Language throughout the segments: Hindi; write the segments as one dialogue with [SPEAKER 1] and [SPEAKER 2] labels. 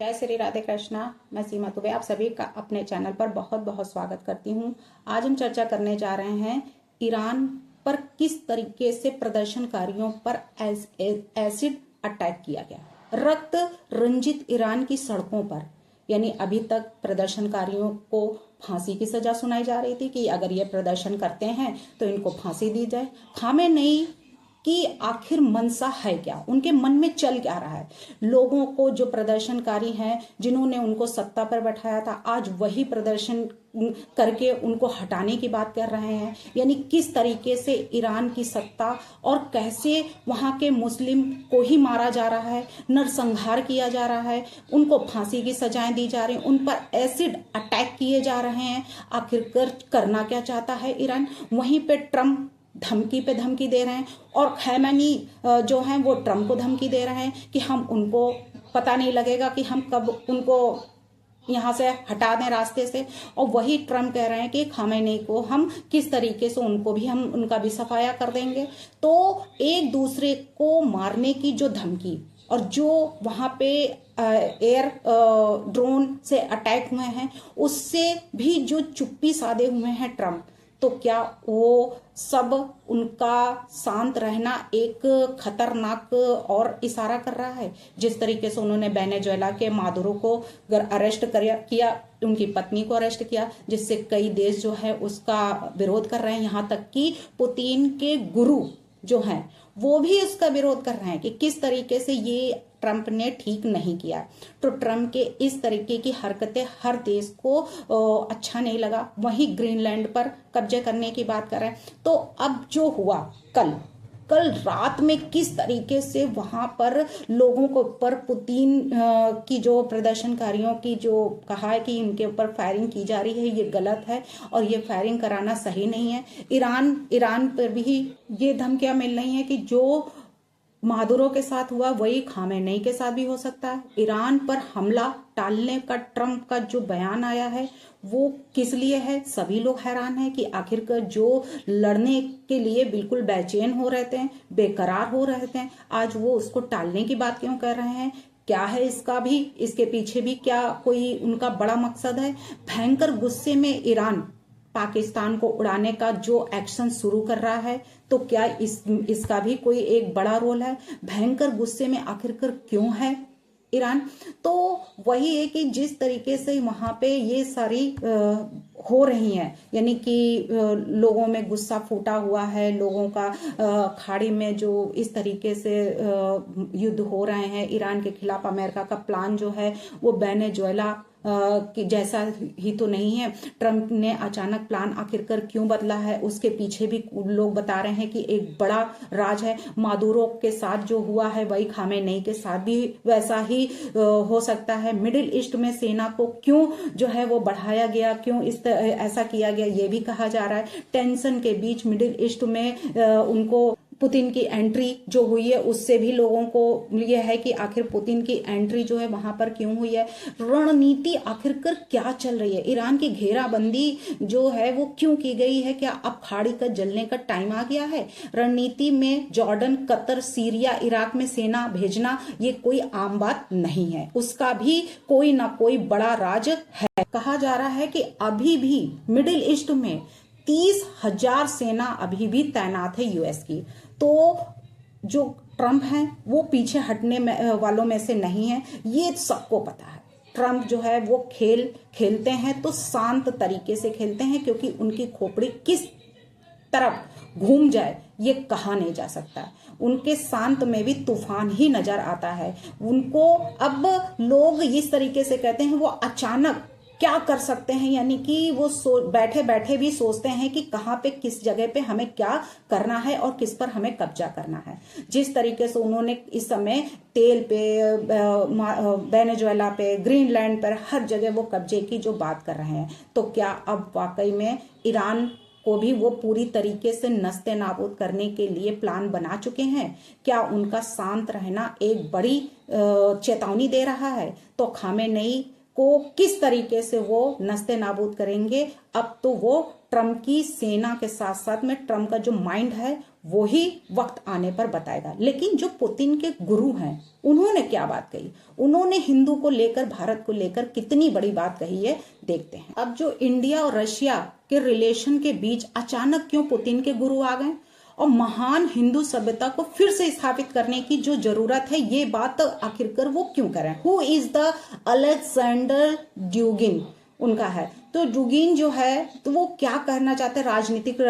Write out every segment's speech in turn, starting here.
[SPEAKER 1] जय श्री राधे कृष्णा। मैं सीमा दुबे आप सभी का अपने चैनल पर बहुत बहुत स्वागत करती हूँ। आज हम चर्चा करने जा रहे हैं ईरान पर किस तरीके से प्रदर्शनकारियों पर एसिड अटैक किया गया। रक्त रंजित ईरान की सड़कों पर यानी अभी तक प्रदर्शनकारियों को फांसी की सजा सुनाई जा रही थी कि अगर ये प्रदर्शन करते हैं तो इनको फांसी दी जाए। खामेनेई कि आखिर मनसा है क्या, उनके मन में चल क्या रहा है। लोगों को, जो प्रदर्शनकारी हैं जिन्होंने उनको सत्ता पर बैठाया था, आज वही प्रदर्शन करके उनको हटाने की बात कर रहे हैं। यानी किस तरीके से ईरान की सत्ता और कैसे वहां के मुस्लिम को ही मारा जा रहा है, नरसंहार किया जा रहा है, उनको फांसी की सजाएं दी जा रही हैं, उन पर एसिड अटैक किए जा रहे हैं। आखिरकार करना क्या चाहता है ईरान। वहीं पे ट्रम्प धमकी पे धमकी दे रहे हैं और खैमानी जो हैं वो ट्रम्प को धमकी दे रहे हैं कि हम उनको पता नहीं लगेगा कि हम कब उनको यहाँ से हटा दें रास्ते से। और वही ट्रम्प कह रहे हैं कि खामेनेई को हम किस तरीके से उनको भी हम उनका भी सफाया कर देंगे। तो एक दूसरे को मारने की जो धमकी और जो वहां पे एयर ड्रोन से अटैक हुए हैं, उससे भी जो चुप्पी साधे हुए हैं ट्रम्प, तो क्या वो सब उनका शांत रहना एक खतरनाक और इशारा कर रहा है। जिस तरीके से उन्होंने वेनेजुएला के मादुरो को अरेस्ट किया, उनकी पत्नी को अरेस्ट किया, जिससे कई देश जो है उसका विरोध कर रहे हैं। यहाँ तक कि पुतिन के गुरु जो हैं वो भी उसका विरोध कर रहे हैं कि किस तरीके से ये ट्रम्प ने ठीक नहीं किया। तो ट्रम्प के इस तरीके की हरकतें हर देश को अच्छा नहीं लगा। वहीं ग्रीनलैंड पर कब्जे करने की बात कर रहे हैं। तो अब जो हुआ कल रात में किस तरीके से वहां पर लोगों के ऊपर पुतिन की जो प्रदर्शनकारियों की जो कहा है कि इनके ऊपर फायरिंग की जा रही है, ये गलत है और ये फायरिंग कराना सही नहीं है। ईरान पर भी ये धमकियां मिल रही हैं कि जो मादुरो के साथ हुआ वही खामेनेई के साथ भी हो सकता है। ईरान पर हमला टालने का ट्रम्प का जो बयान आया है वो किस लिए है, सभी लोग हैरान हैं कि आखिरकार जो लड़ने के लिए बिल्कुल बेचैन हो रहे थे, बेकरार हो रहे थे, आज वो उसको टालने की बात क्यों कर रहे हैं। क्या है इसके पीछे भी क्या कोई उनका बड़ा मकसद है। भयंकर गुस्से में ईरान पाकिस्तान को उड़ाने का जो एक्शन शुरू कर रहा है, तो क्या इसका भी कोई एक बड़ा रोल है। भयंकर गुस्से में आखिरकार क्यों है ईरान। तो वही है कि जिस तरीके से वहां पे ये सारी हो रही हैं, यानी कि लोगों में गुस्सा फूटा हुआ है, लोगों का खाड़ी में जो इस तरीके से युद्ध हो रहे हैं ईरान के खिलाफ। अमेरिका का प्लान जो है वो वेनेजुएला कि जैसा ही तो नहीं है। ट्रम्प ने अचानक प्लान आखिरकार क्यों बदला है, उसके पीछे भी लोग बता रहे हैं कि एक बड़ा राज है। मादुरो के साथ जो हुआ है वही खामेनेई के साथ भी वैसा ही हो सकता है। मिडिल ईस्ट में सेना को क्यों जो है वो बढ़ाया गया, क्यों ऐसा किया गया, ये भी कहा जा रहा है। टेंशन के बीच मिडिल ईस्ट में उनको पुतिन की एंट्री जो हुई है, उससे भी लोगों को यह है कि आखिर पुतिन की एंट्री जो है वहां पर क्यों हुई है। रणनीति आखिरकार क्या चल रही है, ईरान की घेराबंदी जो है वो क्यों की गई है। क्या अब खाड़ी का जलने का टाइम आ गया है। रणनीति में जॉर्डन, कतर, सीरिया, इराक में सेना भेजना ये कोई आम बात नहीं है, उसका भी कोई ना कोई बड़ा राज है। कहा जा रहा है कि अभी भी मिडिल ईस्ट में 30,000 सेना अभी भी तैनात है यूएस की। तो जो ट्रम्प है वो पीछे हटने वालों में से नहीं है, ये सबको पता है। ट्रम्प जो है वो खेलते हैं तो शांत तरीके से खेलते हैं, क्योंकि उनकी खोपड़ी किस तरफ घूम जाए ये कहा नहीं जा सकता। उनके शांत में भी तूफान ही नजर आता है। उनको अब लोग इस तरीके से कहते हैं वो अचानक क्या कर सकते हैं, यानी कि वो बैठे बैठे भी सोचते हैं कि कहाँ पे, किस जगह पे हमें क्या करना है और किस पर हमें कब्जा करना है। जिस तरीके से उन्होंने इस समय तेल पे, वेनेजुएला पे, ग्रीनलैंड पर हर जगह वो कब्जे की जो बात कर रहे हैं, तो क्या अब वाकई में ईरान को भी वो पूरी तरीके से नस्ते नाबूद करने के लिए प्लान बना चुके हैं। क्या उनका शांत रहना एक बड़ी चेतावनी दे रहा है। तो खामेनेई को किस तरीके से वो नस्ते नाबूद करेंगे। अब तो वो ट्रम्प की सेना के साथ साथ में ट्रम्प का जो माइंड है वो ही वक्त आने पर बताएगा। लेकिन जो पुतिन के गुरु हैं उन्होंने क्या बात कही, उन्होंने हिंदू को लेकर, भारत को लेकर कितनी बड़ी बात कही है, देखते हैं। अब जो इंडिया और रशिया के रिलेशन के बीच अचानक क्यों पुतिन के गुरु आ गए और महान हिंदू सभ्यता को फिर से स्थापित करने की जो जरूरत है, ये बात आखिरकार वो क्यों करें। हु इज द अलेक्जेंडर ड्यूगिन उनका है। तो डुगिन जो है तो वो क्या कहना चाहते हैं, राजनीतिक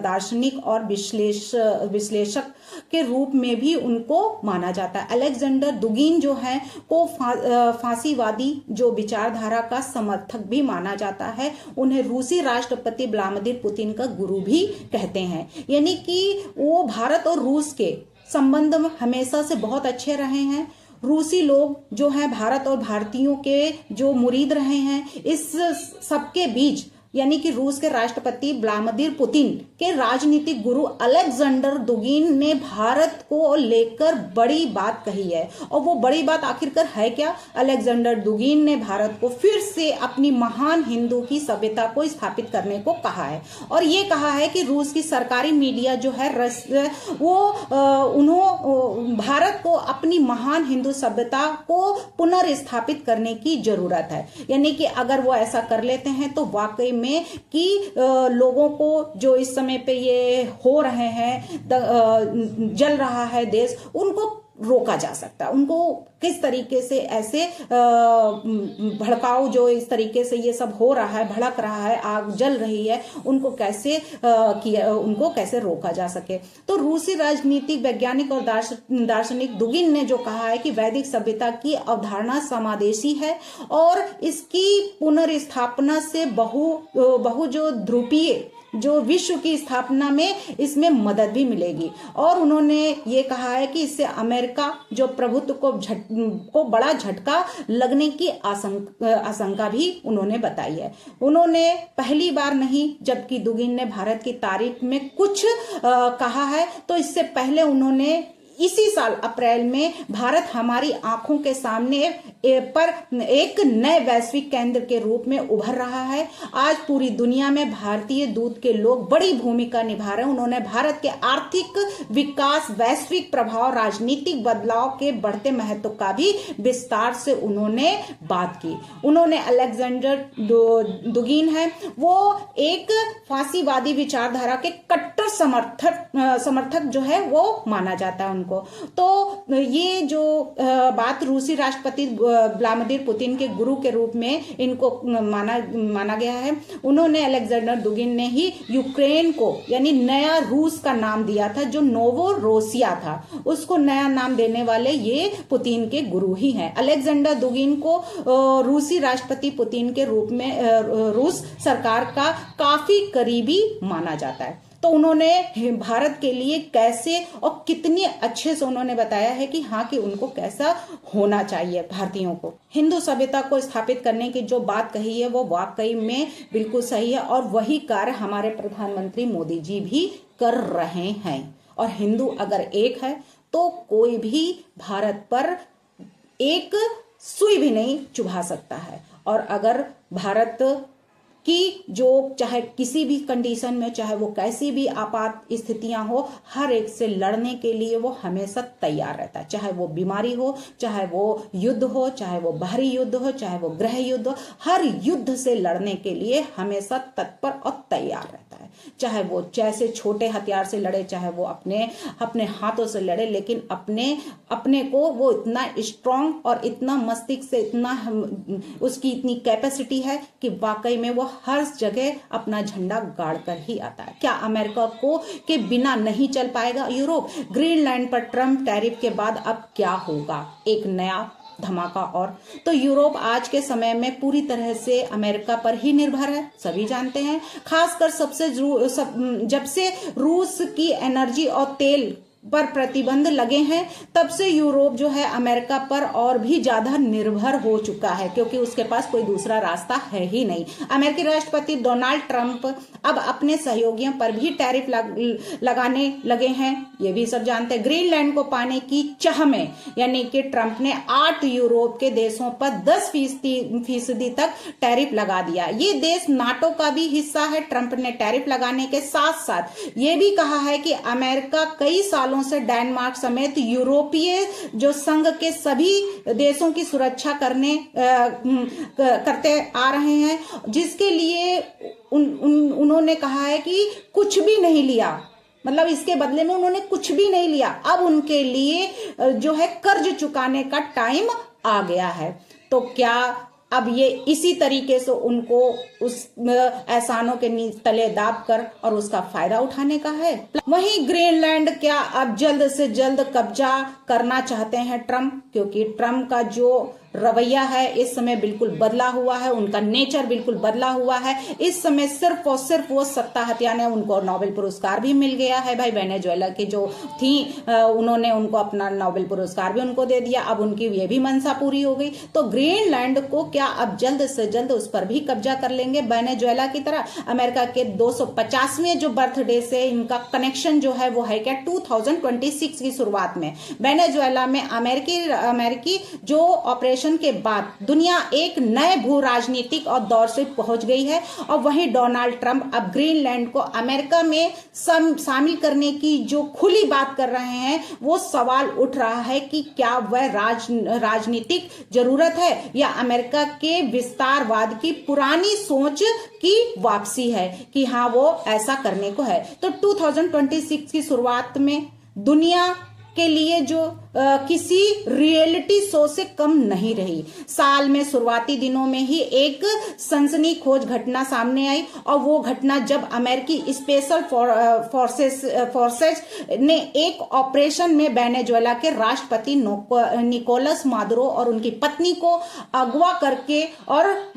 [SPEAKER 1] दार्शनिक और विश्लेषक के रूप में भी उनको माना जाता है। अलेक्जेंडर दुगिन जो है को फांसीवादी जो विचारधारा का समर्थक भी माना जाता है। उन्हें रूसी राष्ट्रपति व्लादिमीर पुतिन का गुरु भी कहते हैं, यानी कि वो भारत और रूस के संबंध में हमेशा से बहुत अच्छे रहे हैं। रूसी लोग जो हैं भारत और भारतीयों के जो मुरीद रहे हैं, इस सबके बीच यानी कि रूस के राष्ट्रपति व्लादिमीर पुतिन के राजनीतिक गुरु अलेक्जेंडर दुगिन ने भारत को लेकर बड़ी बात कही है। और वो बड़ी बात आखिरकार है क्या? अलेक्जेंडर दुगिन ने भारत को फिर से अपनी महान हिंदू की सभ्यता को स्थापित करने को कहा है। और ये कहा है कि रूस की सरकारी मीडिया जो है उन्होंने भारत को अपनी महान हिंदू सभ्यता को पुनर्स्थापित करने की जरूरत है। यानी कि अगर वो ऐसा कर लेते हैं तो वाकई में कि लोगों को जो इस समय पे ये हो रहे हैं, जल रहा है देश, उनको रोका जा सकता है। उनको किस तरीके से ऐसे भड़काऊ जो इस तरीके से ये सब हो रहा है, भड़क रहा है, आग जल रही है, उनको कैसे रोका जा सके। तो रूसी राजनीतिक वैज्ञानिक और दार्शनिक दुगिन ने जो कहा है कि वैदिक सभ्यता की अवधारणा समादेशी है और इसकी पुनर्स्थापना से बहु जो ध्रुवीय जो विश्व की स्थापना में इसमें मदद भी मिलेगी। और उन्होंने ये कहा है कि इससे अमेरिका जो प्रभुत्व को बड़ा झटका लगने की आशंका भी उन्होंने बताई है। उन्होंने पहली बार नहीं, जबकि दुगिन ने भारत की तारीफ में कुछ कहा है, तो इससे पहले उन्होंने इसी साल अप्रैल में भारत हमारी आंखों के सामने पर एक नए वैश्विक केंद्र के रूप में उभर रहा है। आज पूरी दुनिया में भारतीय दूत के लोग बड़ी भूमिका निभा रहे हैं। उन्होंने भारत के आर्थिक विकास, वैश्विक प्रभाव, राजनीतिक बदलाव के बढ़ते महत्व का भी विस्तार से उन्होंने बात की। उन्होंने अलेक्जेंडर दुगिन है, वो एक फांसीवादी विचारधारा के कट्टर समर्थक जो है वो माना जाता है उनको। तो ये जो बात रूसी राष्ट्रपति व्लादिमीर पुतिन के गुरु के रूप में इनको माना गया है। उन्होंने अलेक्जेंडर दुगिन ने ही यूक्रेन को यानी नया रूस का नाम दिया था, जो नोवोरोसिया था, उसको नया नाम देने वाले ये पुतिन के गुरु ही हैं। अलेक्जेंडर दुगिन को रूसी राष्ट्रपति पुतिन के रूप में रूस सरकार का काफी करीबी माना जाता है। तो उन्होंने भारत के लिए कैसे और कितनी अच्छे से उन्होंने बताया है कि हाँ, कि उनको कैसा होना चाहिए भारतीयों को। हिंदू सभ्यता को स्थापित करने की जो बात कही है वो वाकई में बिल्कुल सही है और वही कार्य हमारे प्रधानमंत्री मोदी जी भी कर रहे हैं। और हिंदू अगर एक है तो कोई भी भारत पर एक सुई भी नहीं चुभा सकता है। और अगर भारत कि जो चाहे किसी भी कंडीशन में, चाहे वो कैसी भी आपात स्थितियां हो, हर एक से लड़ने के लिए वो हमेशा तैयार रहता है। चाहे वो बीमारी हो, चाहे वो युद्ध हो, चाहे वो बाहरी युद्ध हो, चाहे वो गृह युद्ध हो, हर युद्ध से लड़ने के लिए हमेशा तत्पर और तैयार रहता है। चाहे वो जैसे छोटे हथियार से लड़े, चाहे वो अपने हाथों से लड़े, लेकिन अपने को वो इतना स्ट्रांग और इतना मस्तिष्क से इतना उसकी इतनी कैपेसिटी है कि वाकई में वो हर जगह अपना झंडा गाड़ कर ही आता है। क्या अमेरिका को के बिना नहीं चल पाएगा यूरोप? ग्रीनलैंड पर ट्रम्प टैरिफ के बाद अब क्या होगा? एक नया धमाका। और तो यूरोप आज के समय में पूरी तरह से अमेरिका पर ही निर्भर है, सभी जानते हैं। खासकर जब से रूस की एनर्जी और तेल पर प्रतिबंध लगे हैं, तब से यूरोप जो है अमेरिका पर और भी ज्यादा निर्भर हो चुका है, क्योंकि उसके पास कोई दूसरा रास्ता है ही नहीं। अमेरिकी राष्ट्रपति डोनाल्ड ट्रंप अब अपने सहयोगियों पर भी टैरिफ लगाने लगे हैं, ये भी सब जानते हैं। ग्रीनलैंड को पाने की चाह में यानी कि ट्रंप ने 8 यूरोप के देशों पर 10% तक टैरिफ लगा दिया। ये देश नाटो का भी हिस्सा है। ट्रंप ने टैरिफ लगाने के साथ साथ ये भी कहा है कि अमेरिका कई सालों से डेनमार्क समेत यूरोपीय जो संघ के सभी देशों की सुरक्षा करते आ रहे हैं, जिसके लिए उन्होंने कहा है कि कुछ भी नहीं लिया, मतलब इसके बदले में उन्होंने कुछ भी नहीं लिया। अब उनके लिए जो है कर्ज चुकाने का टाइम आ गया है। तो क्या अब ये इसी तरीके से उनको उस एहसानों के तले दाब कर और उसका फायदा उठाने का है? वहीं ग्रीनलैंड क्या अब जल्द से जल्द कब्जा करना चाहते हैं ट्रंप? क्योंकि ट्रंप का जो रवैया है इस समय बिल्कुल बदला हुआ है, उनका नेचर बिल्कुल बदला हुआ है। इस समय सिर्फ और सिर्फ वो सत्ता हथियाने, उनको नोबेल पुरस्कार भी मिल गया है भाई। वेनेजुएला की जो थी उन्होंने उनको अपना नोबेल पुरस्कार भी उनको दे दिया, अब उनकी ये भी मनसा पूरी हो गई। तो ग्रीनलैंड को क्या अब जल्द से जल्द उस पर भी कब्जा कर लेंगे वेनेजुएला की तरह? अमेरिका के 250वें जो बर्थडे से इनका कनेक्शन जो है वो है क्या 2026 की शुरुआत में वेनेजुएला में अमेरिकी जो ऑपरेशन के बाद दुनिया एक नए भू राजनीतिक और दौर से पहुंच गई है। और वहीं डोनाल्ड ट्रंप अब ग्रीनलैंड को अमेरिका में शामिल करने की जो खुली बात कर रहे हैं, वो सवाल उठ रहा है कि क्या वह राजनीतिक जरूरत है या अमेरिका के विस्तारवाद की पुरानी सोच की वापसी है कि हाँ वो ऐसा करने को है। तो 2026 की शुरुआत में दुनिया के लिए जो किसी रियलिटी शो से कम नहीं रही। साल में शुरुआती दिनों में ही एक सनसनीखेज घटना सामने आई, और वो घटना जब अमेरिकी स्पेशल फोर्सेस ने एक ऑपरेशन में वेनेजुएला के राष्ट्रपति निकोलस मादुरो और उनकी पत्नी को अगवा करके और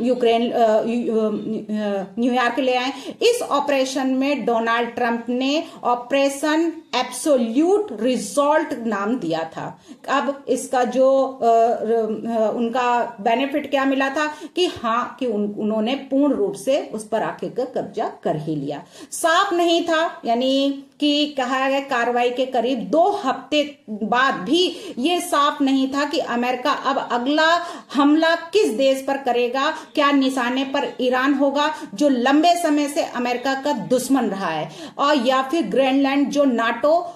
[SPEAKER 1] न्यूयॉर्क ले आए। इस ऑपरेशन में डोनाल्ड ट्रंप ने ऑपरेशन एब्सोल्यूट रिजॉल्ट नाम दिया था। अब इसका जो उनका बेनिफिट क्या मिला था कि हाँ कि उन्होंने पूर्ण रूप से उस पर आखिर कब्जा कर ही लिया। साफ नहीं था, यानी कि कहा गया कार्रवाई के करीब 2 हफ्ते बाद भी ये साफ नहीं था कि अमेरिका अब अगला हमला किस देश पर करेगा। क्या निशाने पर ईरान होगा जो लंबे समय से अमेरिका का दुश्मन रहा है, और या फिर ग्रीनलैंड जो नाटो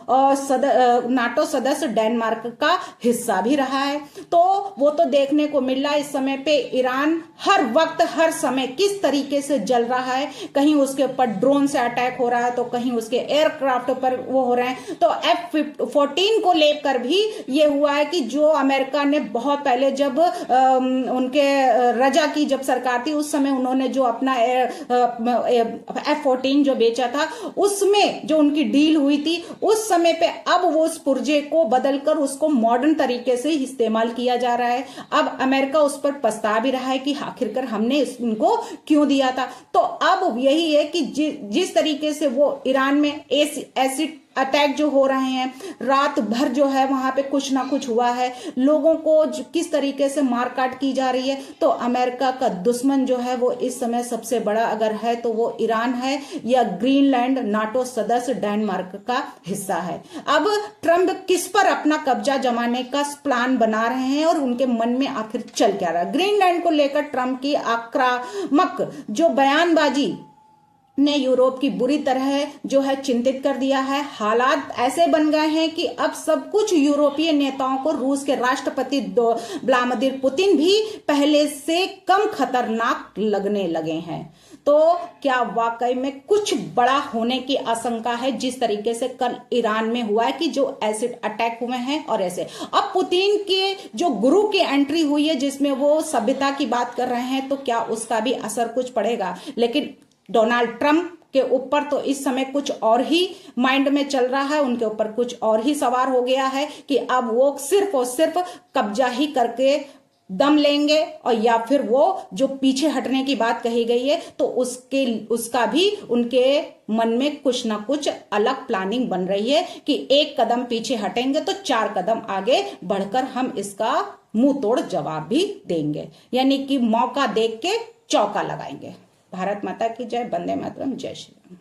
[SPEAKER 1] सदस्य डेनमार्क का हिस्सा भी रहा है। तो वो तो देखने को मिल रहा है इस समय पे ईरान हर वक्त हर समय किस तरीके से जल रहा है। कहीं उसके ऊपर ड्रोन से अटैक हो रहा है, तो कहीं उसके एयरक्राफ्ट पर वो हो रहे हैं। तो F-14 को लेकर भी ये हुआ है कि जो अमेरिका ने बहुत पहले जब उनके रजा की जब सरकार थी उस समय उन्होंने जो अपना F-14 जो बेचा था उसमें जो उनकी डील हुई थी उस समय पे अब वो उस पुर्जे को बदलकर उसको मॉडर्न तरीके से इस्तेमाल किया जा रहा है। अब अमेरिका उस पर पछता भी रहा है कि आखिरकार हमने उनको क्यों दिया था। तो अब यही है कि जिस तरीके से वो ईरान में एसिड अटैक जो हो रहे हैं, रात भर जो है वहां पे कुछ ना कुछ हुआ है, लोगों को किस तरीके से मारकाट की जा रही है। तो अमेरिका का दुश्मन जो है वो इस समय सबसे बड़ा अगर है तो वो ईरान है या ग्रीनलैंड नाटो सदस्य डेनमार्क का हिस्सा है। अब ट्रंप किस पर अपना कब्जा जमाने का प्लान बना रहे हैं और उनके मन में आखिर चल क्या रहा है? ग्रीनलैंड को लेकर ट्रंप की आक्रामक जो बयानबाजी ने यूरोप की बुरी तरह जो है चिंतित कर दिया है। हालात ऐसे बन गए हैं कि अब सब कुछ यूरोपीय नेताओं को रूस के राष्ट्रपति व्लादिमीर पुतिन भी पहले से कम खतरनाक लगने लगे हैं। तो क्या वाकई में कुछ बड़ा होने की आशंका है, जिस तरीके से कल ईरान में हुआ है कि जो एसिड अटैक हुए हैं और ऐसे अब पुतिन के जो गुरु की एंट्री हुई है जिसमें वो सभ्यता की बात कर रहे हैं, तो क्या उसका भी असर कुछ पड़ेगा? लेकिन डोनाल्ड ट्रंप के ऊपर तो इस समय कुछ और ही माइंड में चल रहा है, उनके ऊपर कुछ और ही सवार हो गया है कि अब वो सिर्फ और सिर्फ कब्जा ही करके दम लेंगे, और या फिर वो जो पीछे हटने की बात कही गई है तो उसका भी उनके मन में कुछ ना कुछ अलग प्लानिंग बन रही है कि एक कदम पीछे हटेंगे तो 4 कदम आगे बढ़कर हम इसका मुंह तोड़ जवाब भी देंगे, यानी कि मौका देख के चौका लगाएंगे। भारत माता की जय, वंदे मातरम, जय श्री राम।